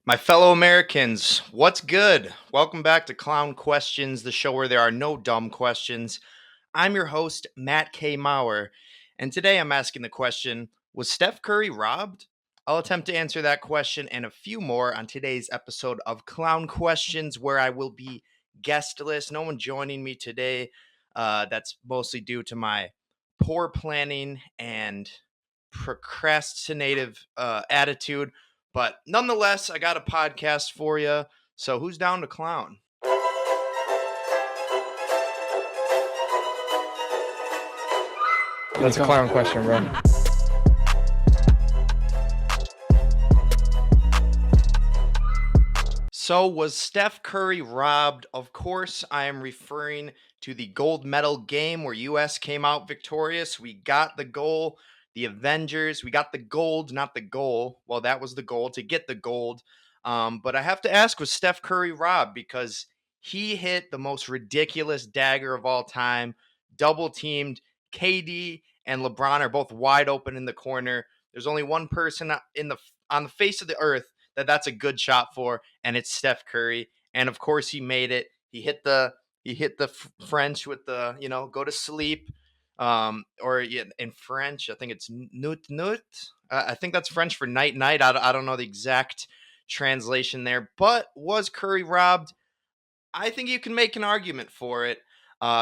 My fellow Americans, what's good? Welcome back to Clown Questions, the show where there are no dumb questions. I'm your host, Matt K. Maurer, and today I'm asking the question: was Steph Curry robbed? I'll attempt to answer that question and a few more on today's episode of Clown Questions, where I will be guestless. No one joining me today. That's mostly due to my poor planning and procrastinative attitude. But nonetheless, I got a podcast for you. So who's down to clown? That's a clown question, bro. So was Steph Curry robbed? Of course, I am referring to the gold medal game where US came out victorious. We got the goal, the Avengers. We got the gold, not the goal. Well, that was the goal to get the gold. But I have to ask, was Steph Curry robbed? Because he hit the most ridiculous dagger of all time, double teamed. KD and LeBron are both wide open in the corner. There's only one person on the face of the earth that's a good shot for, and it's Steph Curry. And of course, he made it. He hit the French with the go to sleep, or in French, I think it's nut nut. I think that's French for night night. I don't know the exact translation there, but was Curry robbed? I think you can make an argument for it.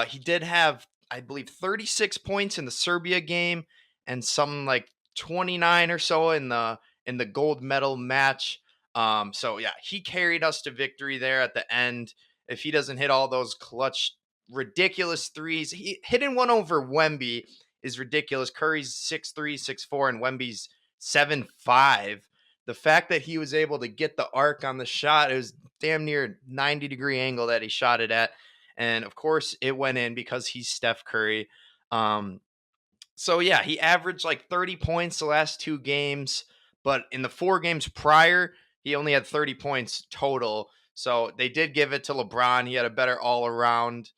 He did have, I believe, 36 points in the Serbia game and something like 29 or so in the gold medal match. So yeah, he carried us to victory there at the end. If he doesn't hit all those clutch, ridiculous threes, he hitting one over Wemby is ridiculous. Curry's 6'3", 6'4", and Wemby's 7'5". The fact that he was able to get the arc on the shot, it was damn near 90-degree angle that he shot it at. And of course, it went in because he's Steph Curry. So yeah, he averaged like 30 points the last two games, but in the 4 games prior, he only had 30 points total. So they did give it to LeBron. He had a better all around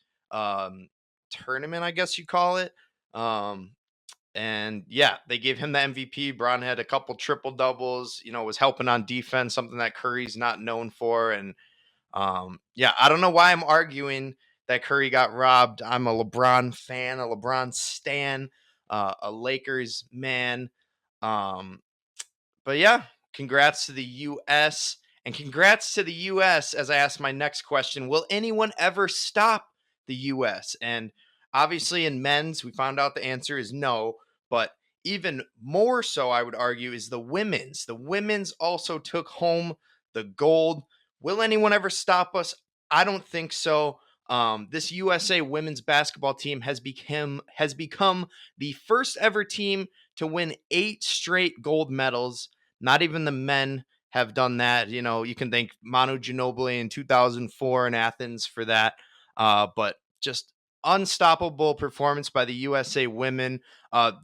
tournament, I guess you call it. Um, and yeah, they gave him the MVP. Braun had a couple triple doubles, was helping on defense, something that Curry's not known for. And yeah, I don't know why I'm arguing that Curry got robbed. I'm a LeBron fan, a LeBron stan, a Lakers man. Um, but yeah, congrats to the U.S. And congrats to the U.S. as I ask my next question: will anyone ever stop the U.S.? And obviously, in men's, we found out the answer is no. But even more so, I would argue, is the women's. The women's also took home the gold. Will anyone ever stop us? I don't think so. This USA women's basketball team has become the first ever team to win 8 straight gold medals. Not even the men have done that. You can thank Manu Ginobili in 2004 in Athens for that. But just unstoppable performance by the USA women.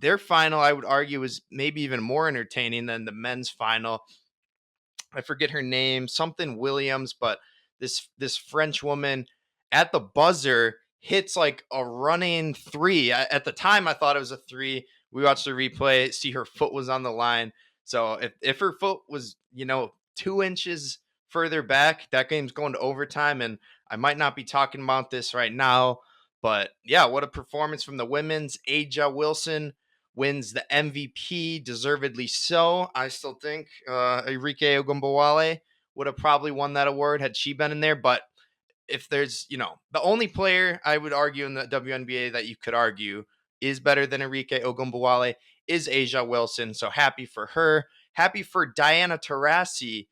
Their final, I would argue, is maybe even more entertaining than the men's final. I forget her name, something Williams, but this French woman at the buzzer hits like a running three. At the time, I thought it was a three. We watched the replay, see her foot was on the line. So if her foot was 2 inches further back, that game's going to overtime, and I might not be talking about this right now. But yeah, what a performance from the women's. Aja Wilson wins the MVP, deservedly so. I still think Enrique Ogumbawale would have probably won that award had she been in there. But if there's, the only player I would argue in the WNBA that you could argue is better than Enrique Ogumbawale is Aja Wilson. So happy for her. Happy for Diana Taurasi,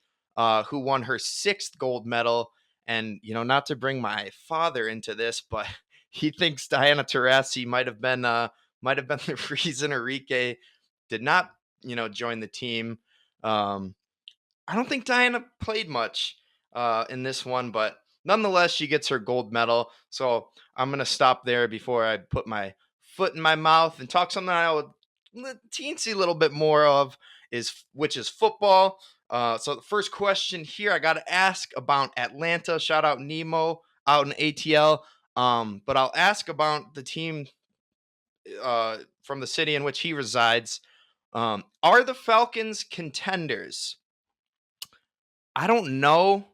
who won her 6th gold medal. And, not to bring my father into this, but he thinks Diana Taurasi might have been the reason Enrique did not, join the team. I don't think Diana played much in this one, but nonetheless, she gets her gold medal. So I'm gonna stop there before I put my foot in my mouth and talk something I would teensy little bit more of which is football. So the first question here I got to ask about Atlanta. Shout out Nemo out in ATL. But I'll ask about the team from the city in which he resides. Are the Falcons contenders? I don't know,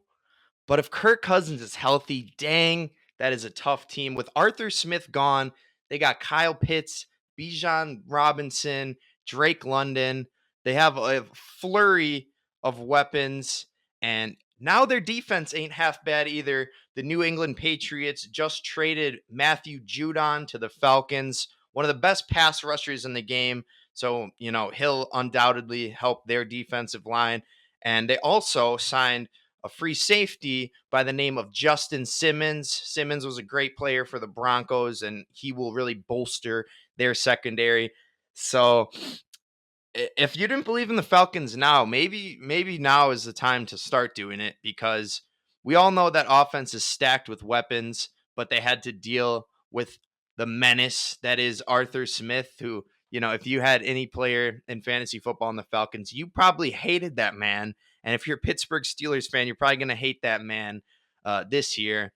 but if Kirk Cousins is healthy, dang, that is a tough team. With Arthur Smith gone, they got Kyle Pitts, Bijan Robinson, Drake London. They have a flurry of weapons, and now their defense ain't half bad either. The New England Patriots just traded Matthew Judon to the Falcons, one of the best pass rushers in the game. So, he'll undoubtedly help their defensive line. And they also signed a free safety by the name of Justin Simmons. Simmons was a great player for the Broncos, and he will really bolster their secondary. So if you didn't believe in the Falcons now, maybe now is the time to start doing it, because we all know that offense is stacked with weapons, but they had to deal with the menace that is Arthur Smith, who, if you had any player in fantasy football in the Falcons, you probably hated that man. And if you're a Pittsburgh Steelers fan, you're probably going to hate that man this year.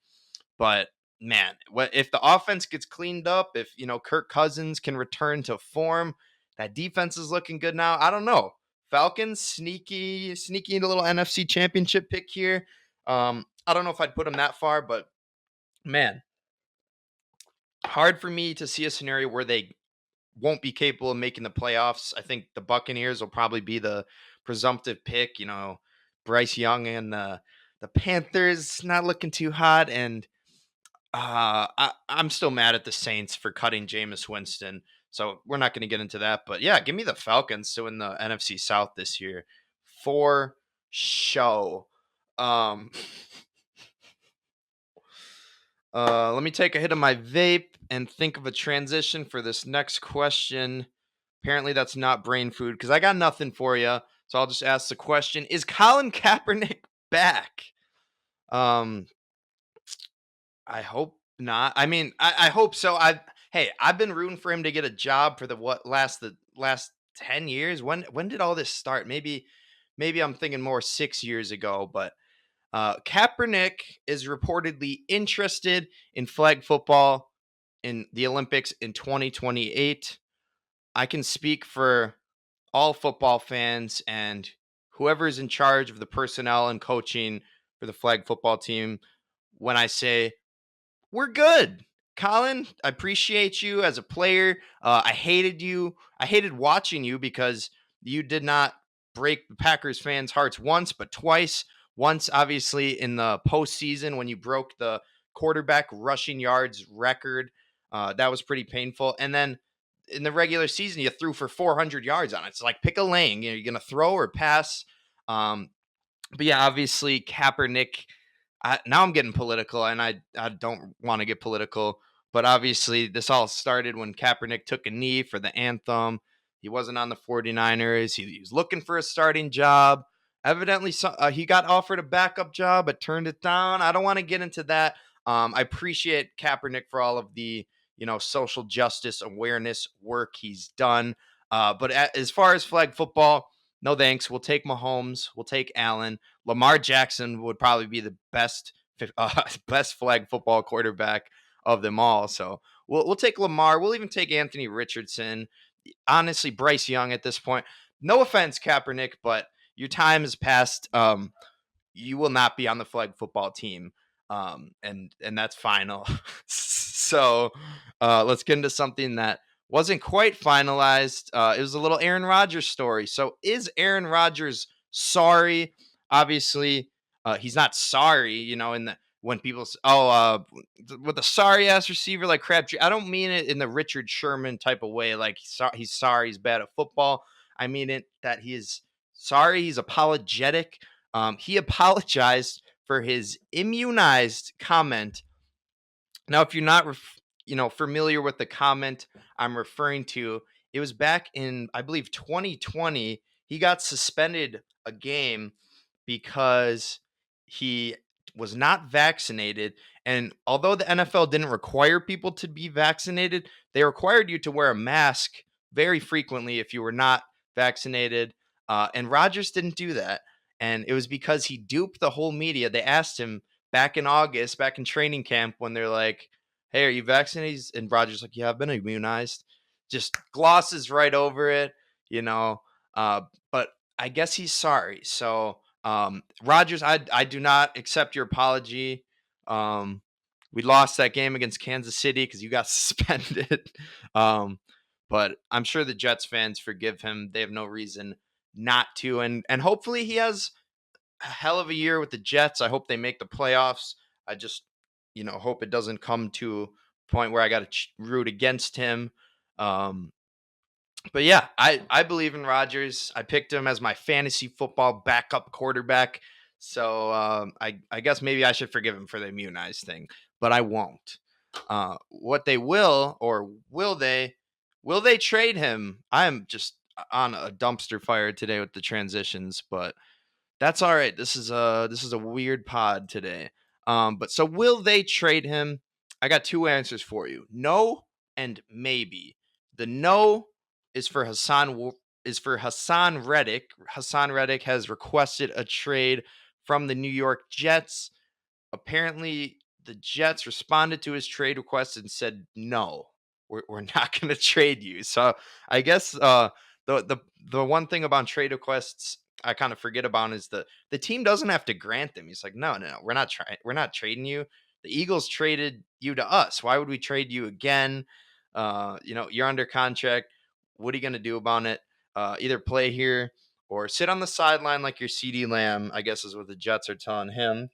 But man, what if the offense gets cleaned up? If Kirk Cousins can return to form, that defense is looking good now. I don't know. Falcons sneaky in a little NFC Championship pick here. I don't know if I'd put them that far, but man, hard for me to see a scenario where they won't be capable of making the playoffs. I think the Buccaneers will probably be the presumptive pick. Bryce Young and the Panthers not looking too hot, and I'm still mad at the Saints for cutting Jameis Winston. So we're not going to get into that. But yeah, give me the Falcons to win the NFC South this year for show. Um, let me take a hit of my vape and think of a transition for this next question. Apparently, that's not brain food because I got nothing for you. So I'll just ask the question: is Colin Kaepernick back? Um, I hope not. I mean, I hope so. I've been rooting for him to get a job for the last 10 years. When did all this start? Maybe I'm thinking more 6 years ago. But Kaepernick is reportedly interested in flag football in the Olympics in 2028. I can speak for all football fans and whoever is in charge of the personnel and coaching for the flag football team when I say we're good. Colin, I appreciate you as a player. I hated you. I hated watching you because you did not break the Packers fans' hearts once, but twice. Once, obviously, in the postseason when you broke the quarterback rushing yards record. That was pretty painful. And then in the regular season, you threw for 400 yards on it. It's like pick a lane. You're going to throw or pass. Um, but yeah, obviously Kaepernick. Now I'm getting political, and I don't want to get political, but obviously this all started when Kaepernick took a knee for the anthem. He wasn't on the 49ers. He was looking for a starting job. Evidently, he got offered a backup job, but turned it down. I don't want to get into that. I appreciate Kaepernick for all of the social justice awareness work he's done. But as far as flag football, no thanks. We'll take Mahomes. We'll take Allen. Lamar Jackson would probably be the best best flag football quarterback of them all. So we'll take Lamar. We'll even take Anthony Richardson. Honestly, Bryce Young at this point. No offense, Kaepernick, but your time has passed. You will not be on the flag football team. And that's final. So let's get into something that wasn't quite finalized. It was a little Aaron Rodgers story. So is Aaron Rodgers sorry? Obviously, he's not sorry. In the when people with a sorry ass receiver like Crabtree, I don't mean it in the Richard Sherman type of way. Like he's sorry he's bad at football. I mean it that he is sorry. He's apologetic. He apologized for his immunized comment. Now, if you're not, familiar with the comment I'm referring to, it was back in, I believe, 2020. He got suspended a game because he was not vaccinated. And although the NFL didn't require people to be vaccinated, they required you to wear a mask very frequently if you were not vaccinated. And Rodgers didn't do that. And it was because he duped the whole media. They asked him back in August, back in training camp, when they're like, "Hey, are you vaccinated?" And Rodgers like, "Yeah, I've been immunized." Just glosses right over it, you know. But I guess he's sorry. So Rodgers, I do not accept your apology. We lost that game against Kansas City because you got suspended. But I'm sure the Jets fans forgive him. They have no reason not to. And hopefully he has a hell of a year with the Jets. I hope they make the playoffs. I just, hope it doesn't come to a point where I got to root against him. But yeah, I believe in Rodgers. I picked him as my fantasy football backup quarterback. So I guess maybe I should forgive him for the immunized thing, but I won't. What they will, or will they trade him? I am just on a dumpster fire today with the transitions, but that's all right. This is a weird pod today. But so will they trade him? I got two answers for you: no and maybe. The no is for Hassan Reddick. Hassan Reddick has requested a trade from the New York Jets. Apparently, the Jets responded to his trade request and said, no, we're not going to trade you. So I guess the one thing about trade requests I kind of forget about is the team doesn't have to grant them. He's like, no, we're not trading you. The Eagles traded you to us. Why would we trade you again? You're under contract. What are you going to do about it? Either play here or sit on the sideline like your CD Lamb, I guess is what the Jets are telling him.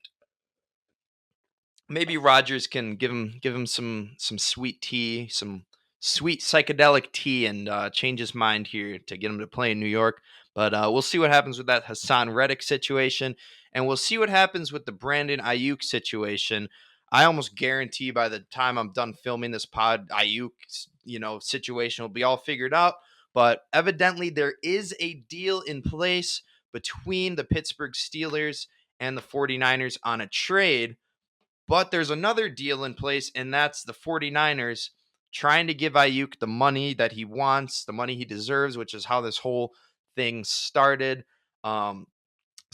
Maybe Rodgers can give him some sweet tea, some sweet psychedelic tea, and change his mind here to get him to play in New York. But we'll see what happens with that Hassan Reddick situation, and we'll see what happens with the Brandon Ayuk situation. I almost guarantee by the time I'm done filming this pod, Ayuk's situation will be all figured out. But evidently, there is a deal in place between the Pittsburgh Steelers and the 49ers on a trade. But there's another deal in place, and that's the 49ers trying to give Ayuk the money that he wants, the money he deserves, which is how this whole thing started. So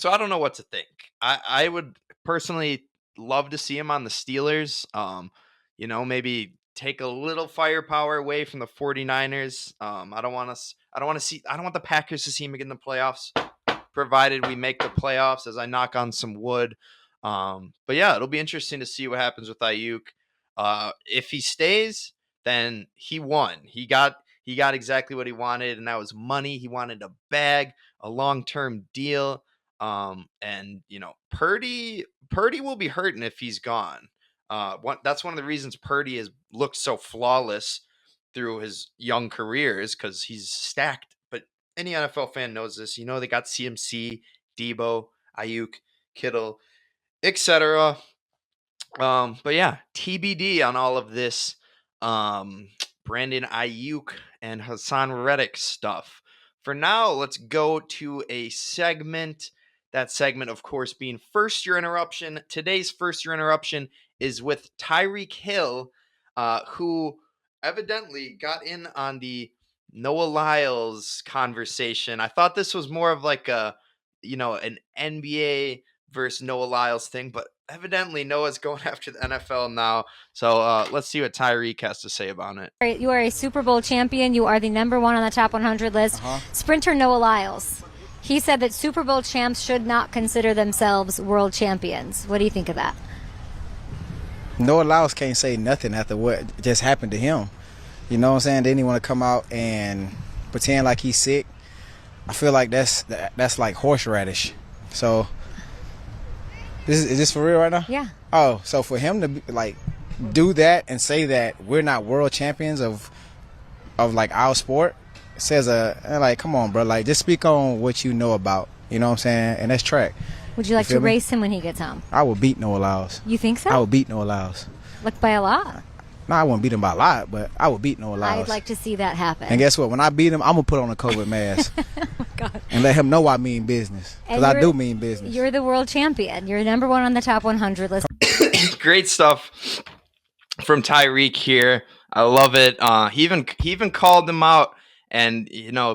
I don't know what to think. I would personally love to see him on the Steelers. Maybe take a little firepower away from the 49ers. I don't want the Packers to see him again in the playoffs, provided we make the playoffs, as I knock on some wood. But yeah, it'll be interesting to see what happens with Ayuk. If he stays, then he won. He got exactly what he wanted, and that was money. He wanted a bag, a long-term deal. And Purdy will be hurting if he's gone. That's one of the reasons Purdy has looked so flawless through his young career is because he's stacked. But any NFL fan knows this. They got CMC, Debo, Ayuk, Kittle, etc. But yeah, TBD on all of this Brandon Ayuk and Hassan Reddick stuff. For now, let's go to a segment. That segment, of course, being First Year Interruption. Today's First Year Interruption is with Tyreek Hill, who evidently got in on the Noah Lyles conversation. I thought this was more of like an NBA versus Noah Lyles thing, but evidently Noah's going after the NFL now. So let's see what Tyreek has to say about it. You are a Super Bowl champion. You are the number one on the top 100 list. Sprinter Noah Lyles. He said that Super Bowl champs should not consider themselves world champions. What do you think of that? Noah Lyles can't say nothing after what just happened to him. You know what I'm saying? Then he want to come out and pretend like he's sick. I feel like that's like horseradish. So is this for real right now? Yeah. Oh, so for him to do that and say that we're not world champions of like our sport says come on, bro. Like, just speak on what you know about. You know what I'm saying? And that's track. Would you like to race him when he gets home? I will beat Noah Lyles. You think so? I will beat Noah Lyles. Like by a lot? No, I wouldn't beat him by a lot, but I would beat Noah Lyles. I'd like to see that happen. And guess what? When I beat him, I'm going to put on a COVID mask. Oh, my God. And let him know I mean business. Because I do mean business. You're the world champion. You're number one on the top 100 list. Great stuff from Tyreek here. I love it. He even called them out and,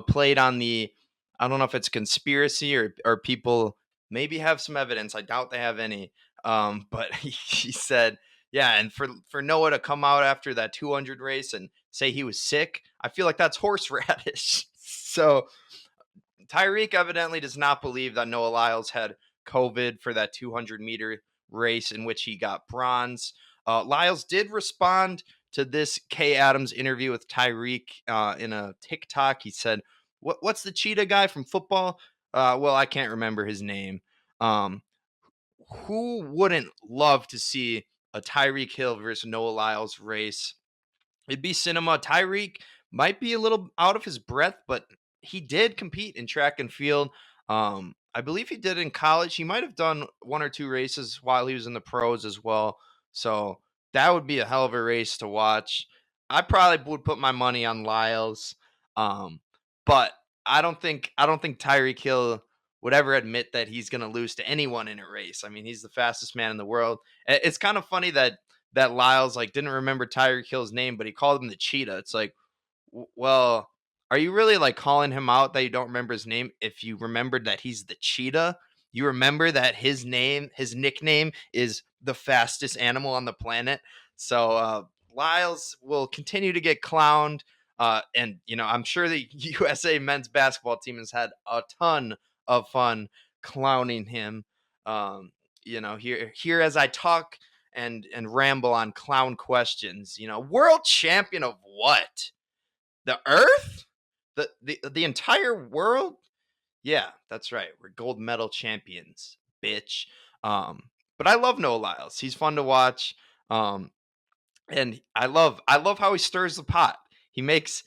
played on the, I don't know if it's conspiracy or people maybe have some evidence. I doubt they have any. But he said, yeah, and for Noah to come out after that 200 race and say he was sick, I feel like that's horseradish. So Tyreek evidently does not believe that Noah Lyles had COVID for that 200-meter race in which he got bronze. Lyles did respond to this Kay Adams interview with Tyreek in a TikTok. He said, what's the cheetah guy from football? Well, I can't remember his name. Who wouldn't love to see a Tyreek Hill versus Noah Lyles race? It'd be cinema. Tyreek might be a little out of his breath, but he did compete in track and field. I believe he did in college. He might have done one or two races while he was in the pros as well. So that would be a hell of a race to watch. I probably would put my money on Lyles, but I don't think Tyreek Hill would ever admit that he's going to lose to anyone in a race. I mean, he's the fastest man in the world. It's kind of funny that Lyles like didn't remember Tyreek Hill's name, but he called him the cheetah. It's like, well, are you really like calling him out that you don't remember his name? If you remembered that he's the cheetah, you remember that his nickname is the fastest animal on the planet. So Lyles will continue to get clowned. And I'm sure the USA men's basketball team has had a ton of fun clowning him. Here as I talk and ramble on clown questions. World champion of what? The Earth? The entire world? Yeah, that's right. We're gold medal champions, bitch. But I love Noah Lyles. He's fun to watch. And I love how he stirs the pot. He makes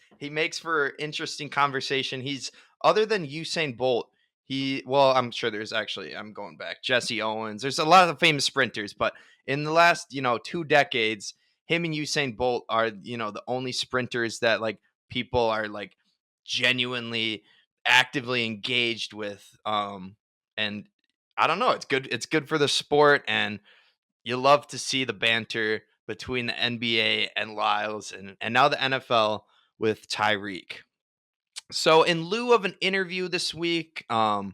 for interesting conversation. He's other than Usain Bolt. I'm sure I'm going back. Jesse Owens. There's a lot of famous sprinters, but in the last 2 decades, him and Usain Bolt are the only sprinters that like people are like genuinely actively engaged with. And I don't know. It's good for the sport, and you love to see the banter between the NBA and Lyles and now the NFL with Tyreek. So in lieu of an interview this week, I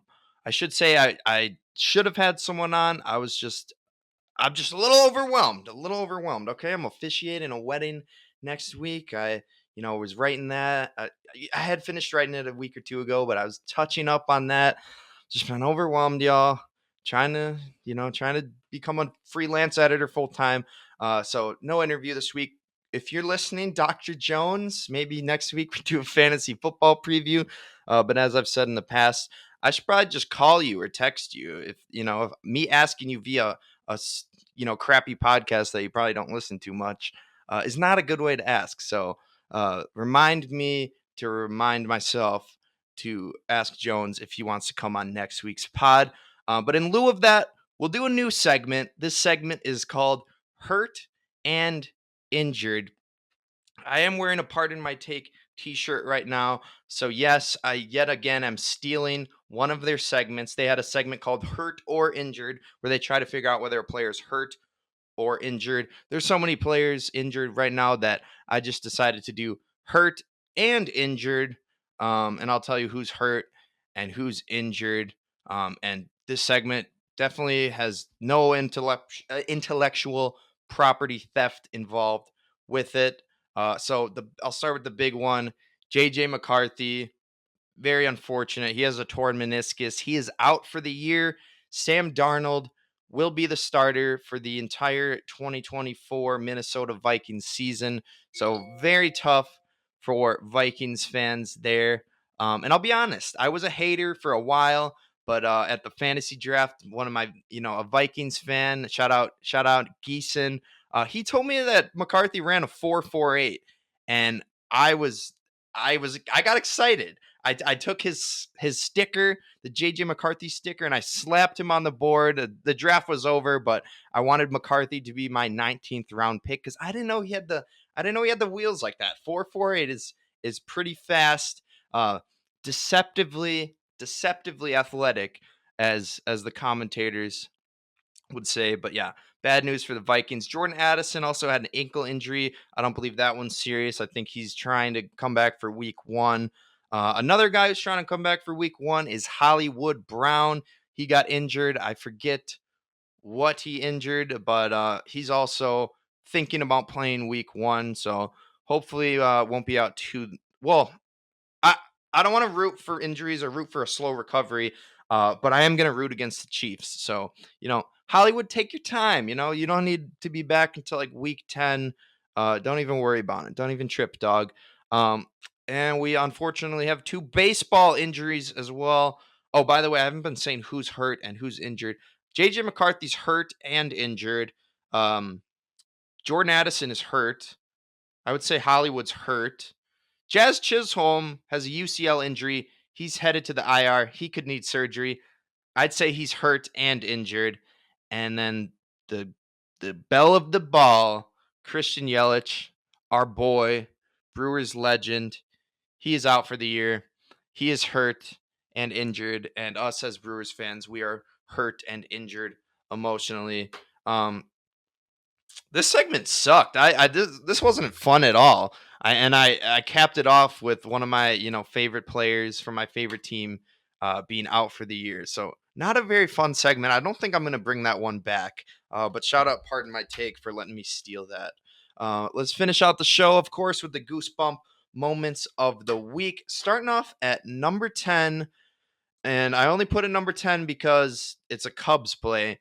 should say I should have had someone on. I'm just a little overwhelmed. Okay, I'm officiating a wedding next week. I was writing that. I had finished writing it a week or two ago, but I was touching up on that. Just been overwhelmed, y'all. Trying to become a freelance editor full time. So no interview this week. If you're listening, Dr. Jones, maybe next week we do a fantasy football preview. But as I've said in the past, I should probably just call you or text you. If me asking you via a crappy podcast that you probably don't listen to much is not a good way to ask. So remind me to remind myself to ask Jones if he wants to come on next week's pod. But in lieu of that, we'll do a new segment. This segment is called Hurt and Injured. I am wearing a Pardon My Take t-shirt right now. So yes, I yet again am stealing one of their segments. They had a segment called Hurt or Injured where they try to figure out whether a player is hurt or injured. There's so many players injured right now that I just decided to do hurt and injured. And I'll tell you who's hurt and who's injured. And this segment definitely has no intellectual property theft involved with it. So I'll start with the big one. JJ McCarthy, very unfortunate. He has a torn meniscus. He is out for the year. Sam Darnold will be the starter for the entire 2024 Minnesota Vikings season. So very tough for Vikings fans there. And I'll be honest, I was a hater for a while, but at the fantasy draft, one of my, a Vikings fan, shout out Geeson, he told me that McCarthy ran a 4.48, and I got excited. I took his sticker, the JJ McCarthy sticker, and I slapped him on the board. The draft was over, but I wanted McCarthy to be my 19th round pick because I didn't know he had the wheels like that. 4.48 is pretty fast, deceptively athletic, as the commentators would say. But yeah, bad news for the Vikings. Jordan Addison also had an ankle injury. I don't believe that one's serious. I think he's trying to come back for week 1. Another guy who's trying to come back for week 1 is Hollywood Brown. He got injured. I forget what he injured, but he's also thinking about playing week 1. So hopefully won't be out too well. I don't want to root for injuries or root for a slow recovery. But I am going to root against the Chiefs. So, Hollywood, take your time. You don't need to be back until like week 10. Don't even worry about it. Don't even trip, dog. And we unfortunately have 2 baseball injuries as well. Oh, by the way, I haven't been saying who's hurt and who's injured. JJ McCarthy's hurt and injured. Jordan Addison is hurt. I would say Hollywood's hurt. Jazz Chisholm has a UCL injury. He's headed to the IR. He could need surgery. I'd say he's hurt and injured. And then the belle of the ball, Christian Yelich, our boy, Brewers legend. He is out for the year. He is hurt and injured. And us as Brewers fans, we are hurt and injured emotionally. This segment sucked. This wasn't fun at all. I capped it off with one of my favorite players from my favorite team being out for the year. So not a very fun segment. I don't think I'm going to bring that one back. But shout out, Pardon My Take, for letting me steal that. Let's finish out the show, of course, with the Goosebump moments of the week. Starting off at number 10, and I only put it number 10 because it's a Cubs play.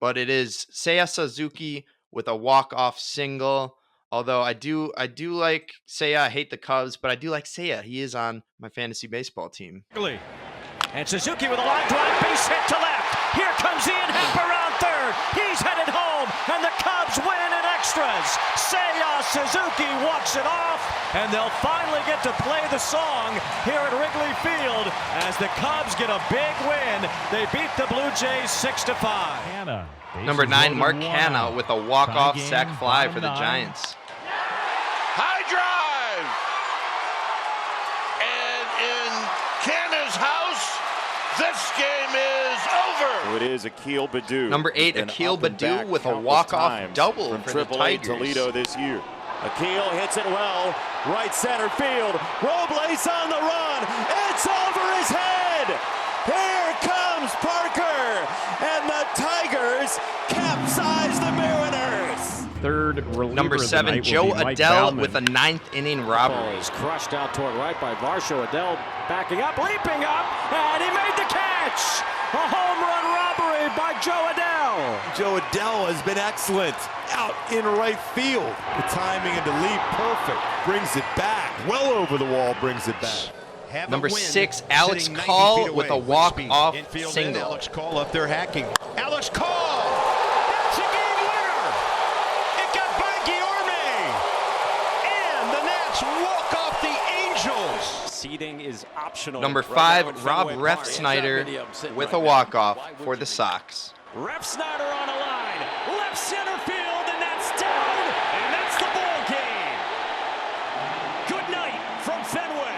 But it is Seiya Suzuki with a walk-off single. Although I do like Seiya. I hate the Cubs, but I do like Seiya. He is on my fantasy baseball team. And Suzuki with a line drive, base hit to left. Here comes Ian Happ around third. He's headed home, and the Cubs win in extras. Seiya Suzuki walks it off, and they'll finally get to play the song here at Wrigley Field as the Cubs get a big win. They beat the Blue Jays 6-5. Number 9, Mark Hanna with a walk-off sac fly for the Giants. High drive! And in Canna's house, this game is over. It is Akil Baddoo. Number 8, Akil Baddoo with a walk-off double for the Tigers. Toledo this year. Akil hits it well, right center field. Robles on the run. It's over his head. Here comes Parker, and the Tigers capsize the Mariners. Third reliever Number 7, Joe Adell with a 9th inning robbery. Is crushed out toward right by Varsho. Adell backing up, leaping up, and he made the catch. A home run robbery by Joe Adell. Joe Adell has been excellent out in right field. The timing and the leap perfect. Brings it back. Well over the wall, brings it back. Number 6, Alex Call with a walk-off single. Alex Call up there hacking. Alex Call! That's a game winner! It got by Guillorme! And the Nats walk off the Angels! Seating is optional. Number 5, Rob Refsnyder with a walk-off for the Sox. Refsnyder on a line, left center field, and that's down, and that's the ball game. Good night from Fenway.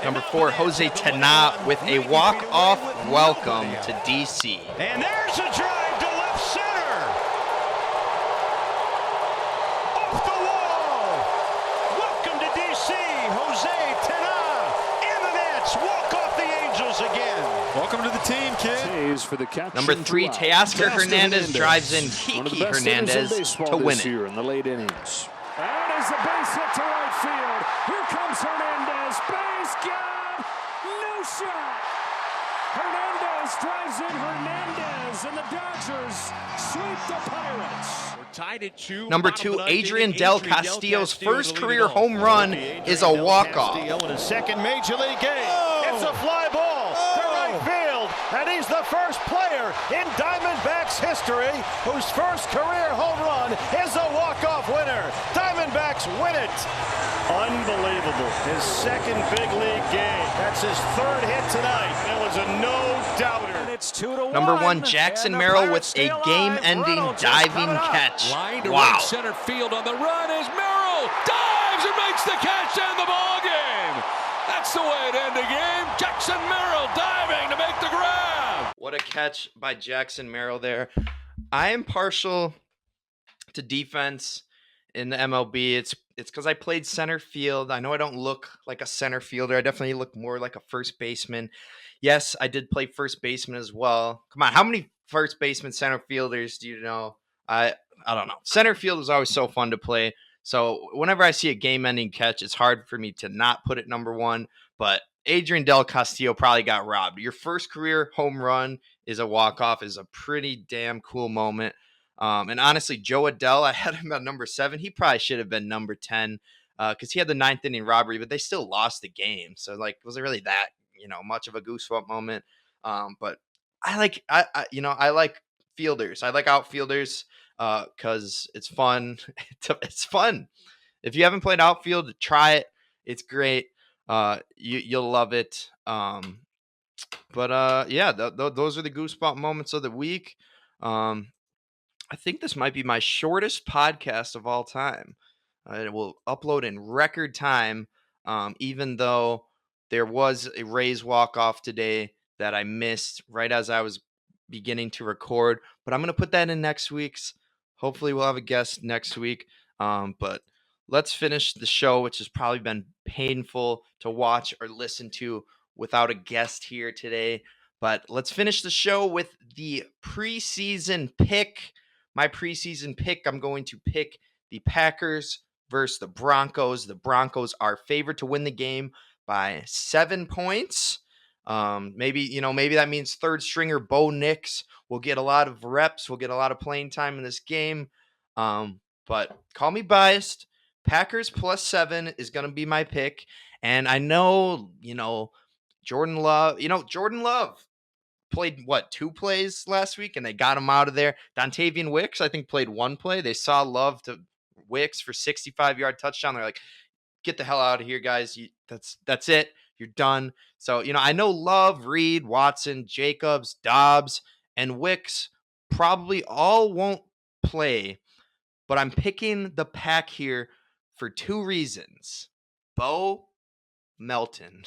Number 4, Jose Tena with a walk-off welcome to DC. And there's a drive to left center. Off the wall. Welcome to DC, Jose Tena. And the Nats walk off the Angels again. Welcome to the team, kid. For the catch. Number 3, Teoscar Hernandez drives in Kiki Hernandez to win it. In the late innings. And as the base hit to right field, here comes Hernandez. Base gone. No shot. Hernandez drives in Hernandez, and the Dodgers sweep the Pirates. We're tied at 2. Number 2, Adrian Del Castillo's first career home run is a walk-off. In his second major league game. It's a fly ball to right field, and he's the first player in Diamondbacks history whose first career home run is a walk-off winner. Diamondbacks win it. Unbelievable. His second big league game. That's his third hit tonight. It was a no-doubter. It's 2-1. Number 1, Jackson And the Merrill Pirates with a stay alive. game-ending Reynolds is diving coming up. catch. Line to Wow. right center field on the run as Merrill dives and makes the catch and the ball game. That's the way to end the game. Jackson Merrill diving to make the grab. What a catch by Jackson Merrill there. I am partial to defense in the MLB. It's because I played center field. I know I don't look like a center fielder. I definitely look more like a first baseman. Yes, I did play first baseman as well. Come on, how many first baseman center fielders do you know? I don't know. Center field is always so fun to play. So whenever I see a game-ending catch, it's hard for me to not put it number 1. But Adrian Del Castillo probably got robbed. Your first career home run is a walk-off, is a pretty damn cool moment. And honestly, Joe Adell, I had him at number 7. He probably should have been number 10 because he had the 9th inning robbery, but they still lost the game. So, like, was it really that, much of a goosebump moment? But I like fielders. I like outfielders because it's fun. It's fun. If you haven't played outfield, try it. It's great. You'll love it. But yeah, those are the goosebump moments of the week. I think this might be my shortest podcast of all time. It will upload in record time, even though there was a Rays walk-off today that I missed right as I was beginning to record. But I'm going to put that in next week's. Hopefully we'll have a guest next week. But let's finish the show, which has probably been painful to watch or listen to without a guest here today. But let's finish the show with the preseason pick. My preseason pick, I'm going to pick the Packers versus the Broncos. The Broncos are favored to win the game by 7 points. Maybe that means third stringer Bo Nix will get a lot of reps, will get a lot of playing time in this game. But call me biased. Packers plus 7 is going to be my pick. And I know, Jordan Love played 2 plays last week and they got him out of there. Dontavian Wicks, I think, played 1 play. They saw Love to Wicks for 65-yard touchdown. They're like, get the hell out of here, guys. That's it. You're done. So, I know Love, Reed, Watson, Jacobs, Dobbs, and Wicks probably all won't play, but I'm picking the Pack here for 2 reasons. Bo Melton.